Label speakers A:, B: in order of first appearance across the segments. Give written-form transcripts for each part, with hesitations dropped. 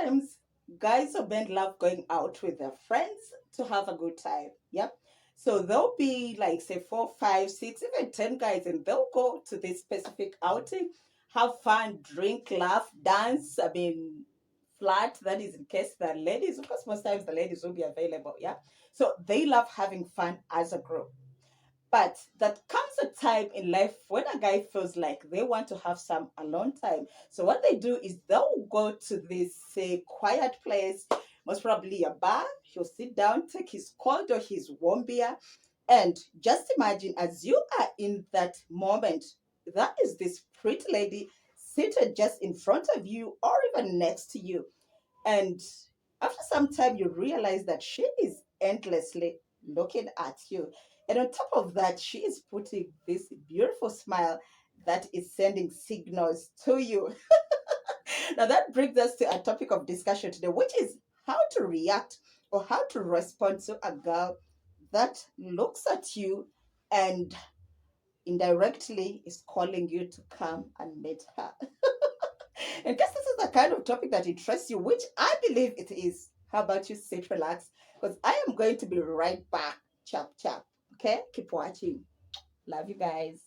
A: sometimes guys or men love going out with their friends to have a good time. Yep. So there'll be like say four, five, six, even 10 guys, and they'll go to this specific outing, have fun, drink, laugh, dance. I mean, flat. That is in case the ladies, because most times the ladies will be available. Yeah. So they love having fun as a group. But that comes a time in life when a guy feels like they want to have some alone time. So what they do is they'll go to this say quiet place, most probably a bar. He'll sit down, take his cold or his warm beer, and just imagine as you are in that moment, that is this pretty lady seated just in front of you or even next to you. And after some time, you realize that she is endlessly looking at you. And on top of that, she is putting this beautiful smile that is sending signals to you. Now, that brings us to a topic of discussion today, which is how to react or how to respond to a girl that looks at you and indirectly is calling you to come and meet her. In case this is the kind of topic that interests you, which I believe it is, how about you sit, relax? Because I am going to be right back. Chap, chap. Okay? Keep watching. Love you guys.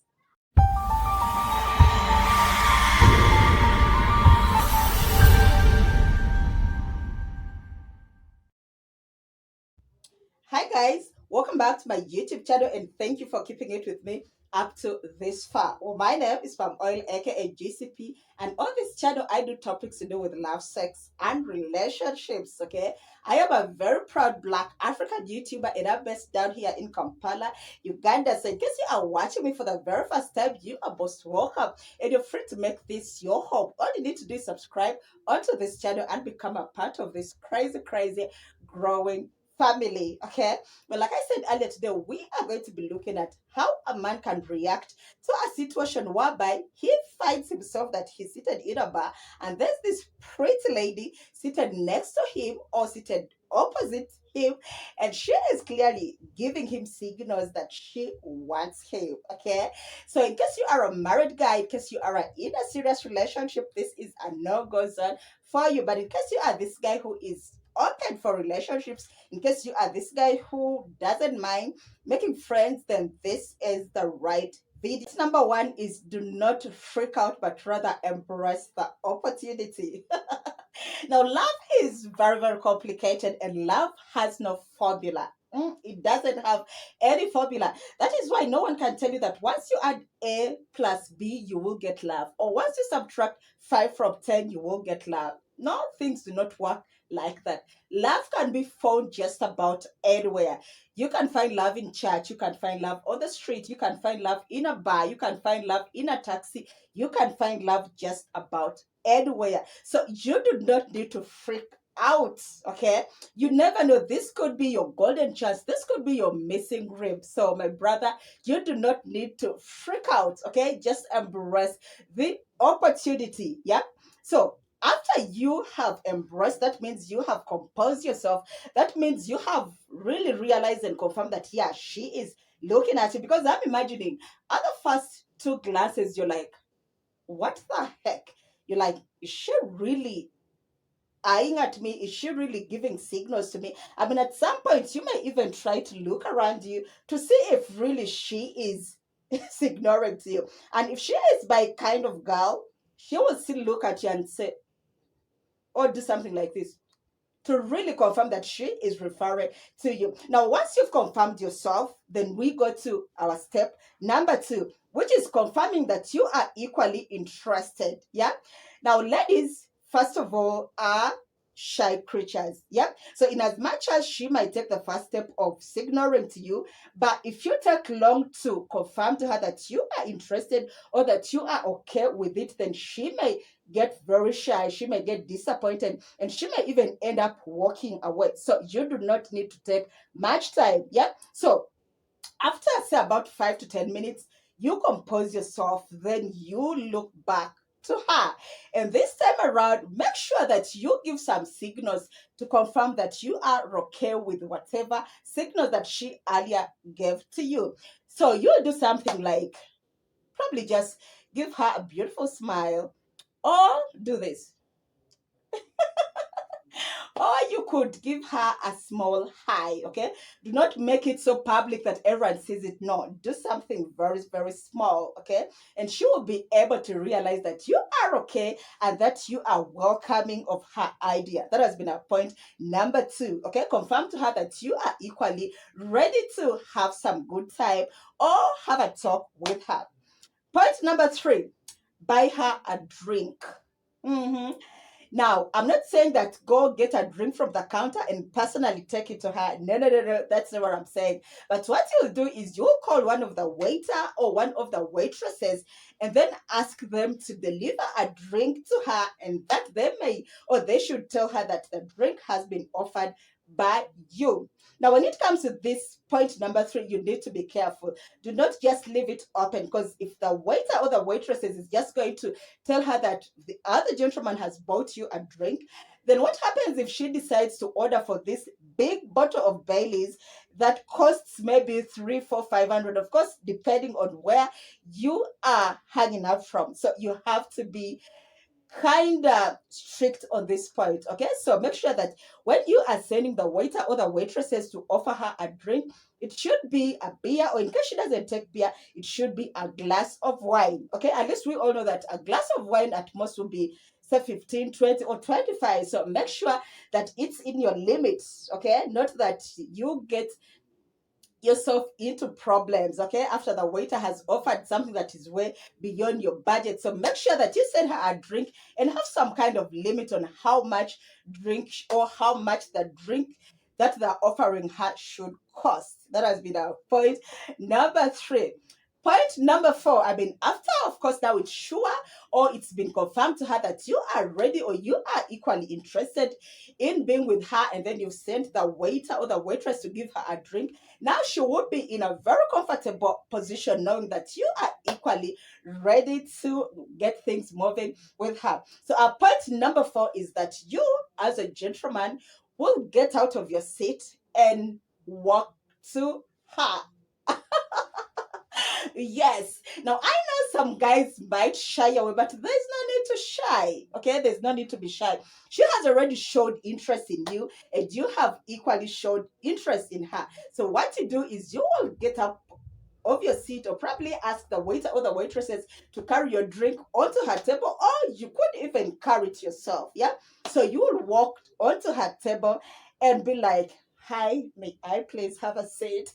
A: Hi guys, welcome back to my YouTube channel and thank you for keeping it with me up to this far. Well, my name is Palm Oil aka GCP, and on this channel I do topics to do with love, sex, and relationships. Okay, I am a very proud Black African YouTuber and I'm based down here in Kampala, Uganda. So in case you are watching me for the very first time, you are most welcome and you're free to make this your home. All you need to do is subscribe onto this channel and become a part of this crazy growing family. Okay, but like I said earlier today, we are going to be looking at how a man can react to a situation whereby he finds himself that he's seated in a bar and there's this pretty lady seated next to him or seated opposite him, and she is clearly giving him signals that she wants him. Okay, so in case you are a married guy, in case you are in a serious relationship, this is a no-go zone for you. But in case you are this guy who is open for relationships, in case you are this guy who doesn't mind making friends, then this is the right video. Number one is do not freak out, but rather embrace the opportunity. Now, love is very complicated, and love has no formula. It doesn't have any formula. That is why no one can tell you that once you add A plus B, you will get love, or once you subtract 5 from 10, you will get love. No, things do not work like that. Love can be found just about anywhere. You can find love in church, you can find love on the street, you can find love in a bar, you can find love in a taxi, you can find love just about anywhere. So you do not need to freak out. Okay, you never know, this could be your golden chance, this could be your missing rib. So my brother, you do not need to freak out. Okay, just embrace the opportunity. Yeah, so after you have embraced, that means you have composed yourself, that means you have really realized and confirmed that yeah, she is looking at you. Because I'm imagining at the first two glances you're like, what the heck? You're like, is she really eyeing at me? Is she really giving signals to me? I mean, at some point, you may even try to look around you to see if really she is signaling to you. And if she is my kind of girl, she will still look at you and say, or do something like this to really confirm that she is referring to you. Now, once you've confirmed yourself, then we go to our step number two, which is confirming that you are equally interested. Yeah. Now, ladies, first of all, are shy creatures. Yeah. So, in as much as she might take the first step of signaling to you, but if you take long to confirm to her that you are interested or that you are okay with it, then she may get very shy, she may get disappointed, and she may even end up walking away. So you do not need to take much time. Yeah. So after say about 5 to 10 minutes, you compose yourself, then you look back to her. And this time around, make sure that you give some signals to confirm that you are okay with whatever signals that she earlier gave to you. So you'll do something like probably just give her a beautiful smile or do this. you could give her a small hi, okay? Do not make it so public that everyone sees it. No, do something very, very small, okay? And she will be able to realize that you are okay and that you are welcoming of her idea. That has been our point number two, okay? Confirm to her that you are equally ready to have some good time or have a talk with her. Point number three, buy her a drink. Mhm. Now, I'm not saying that go get a drink from the counter and personally take it to her. No, no, no, no. That's not what I'm saying. But what you'll do is you'll call one of the waiter or one of the waitresses and then ask them to deliver a drink to her, and that they may or they should tell her that the drink has been offered by you. Now, when it comes to this point number three, you need to be careful. Do not just leave it open, because if the waiter or the waitresses is just going to tell her that the other gentleman has bought you a drink, then what happens if she decides to order for this big bottle of Baileys that costs maybe 3, 4, 500, of course, depending on where you are hanging out from. So you have to be kind of strict on this point, okay? So make sure that when you are sending the waiter or the waitresses to offer her a drink, it should be a beer, or in case she doesn't take beer, it should be a glass of wine, okay? At least we all know that a glass of wine at most will be say 15, 20, or 25. So make sure that it's in your limits, okay? Not that you get yourself into problems, okay, after the waiter has offered something that is way beyond your budget. So make sure that you send her a drink and have some kind of limit on how much drink or how much the drink that they're offering her should cost. That has been our point number three. Point number four, I mean, after, of course, now it's sure or it's been confirmed to her that you are ready or you are equally interested in being with her, and then you've sent the waiter or the waitress to give her a drink. Now she would be in a very comfortable position knowing that you are equally ready to get things moving with her. So our point number four is that you, as a gentleman, will get out of your seat and walk to her. Yes. Now I know some guys might shy away, but there's no need to shy. Okay, there's no need to be shy. She has already showed interest in you, and you have equally showed interest in her. So what you do is you will get up of your seat or probably ask the waiter or the waitresses to carry your drink onto her table, or you could even carry it yourself. Yeah. So you will walk onto her table and be like, "Hi, may I please have a seat?"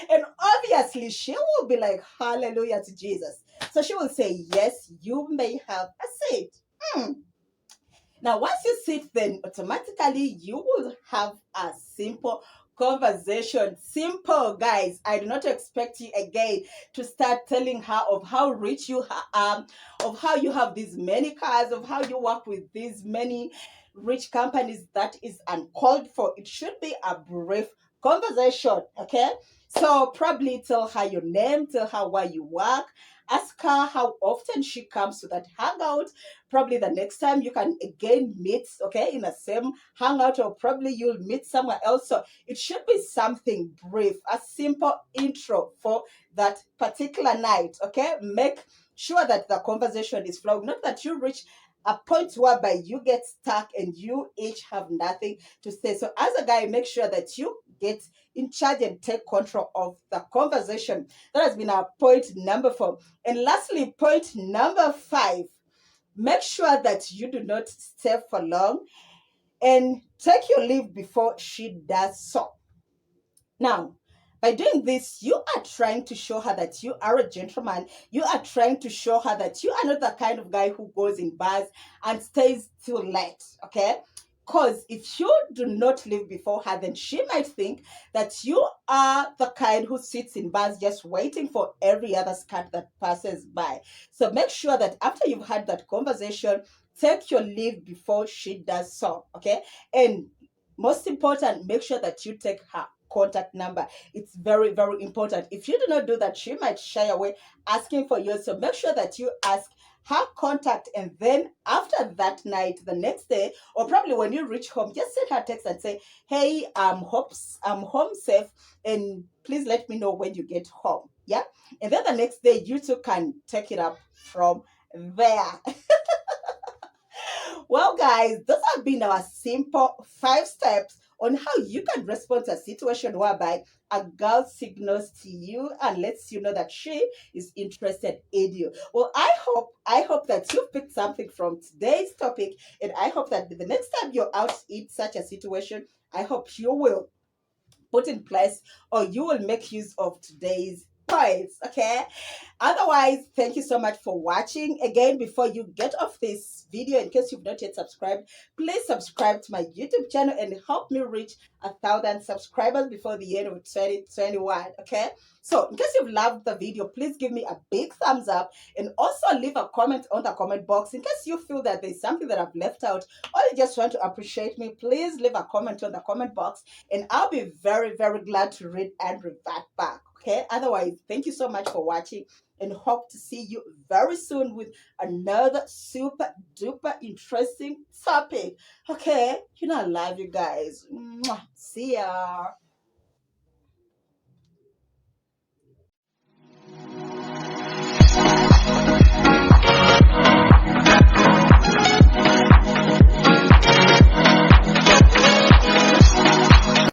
A: And obviously, she will be like, "Hallelujah to Jesus." So she will say, "Yes, you may have a seat." Hmm. Now, once you sit, then automatically you will have a simple conversation. Simple, guys. I do not expect you again to start telling her of how rich you are, of how you have these many cars, of how you work with these many rich companies. That is uncalled for. It should be a brief conversation, okay? So probably tell her your name, tell her where you work, ask her how often she comes to that hangout. Probably the next time you can again meet, okay, in the same hangout, or probably you'll meet somewhere else. So it should be something brief, a simple intro for that particular night, okay? Make sure that the conversation is flowing, not that you reach a point whereby you get stuck and you each have nothing to say. So as a guy, make sure that you get in charge and take control of the conversation. That has been our point number four. And lastly, point number five, make sure that you do not stay for long and take your leave before she does so. Now, by doing this, you are trying to show her that you are a gentleman. You are trying to show her that you are not the kind of guy who goes in bars and stays too late, okay? Because if you do not leave before her, then she might think that you are the kind who sits in bars just waiting for every other skirt that passes by. So make sure that after you've had that conversation, take your leave before she does so, okay? And most important, make sure that you take her contact number. It's very, very important. If you do not do that, she might shy away asking for yours. So make sure that you ask her contact, and then after that night, the next day, or probably when you reach home, just send her a text and say, "Hey, I'm home safe, and please let me know when you get home." Yeah. And then the next day, you two can take it up from there. Well, guys, those have been our simple 5 steps on how you can respond to a situation whereby a girl signals to you and lets you know that she is interested in you. Well, I hope that you picked something from today's topic, and I hope that the next time you're out in such a situation, I hope you will put in place or you will make use of today's points. Okay. Otherwise, thank you so much for watching. Again, before you get off this video, in case you've not yet subscribed, please subscribe to my YouTube channel and help me reach 1,000 subscribers before the end of 2021. Okay. So, in case you've loved the video, please give me a big thumbs up and also leave a comment on the comment box. In case you feel that there's something that I've left out or you just want to appreciate me, please leave a comment on the comment box and I'll be very, very glad to read and revert back. Okay. Otherwise, thank you so much for watching and hope to see you very soon with another super duper interesting topic. Okay. I love you guys. Mwah. See ya.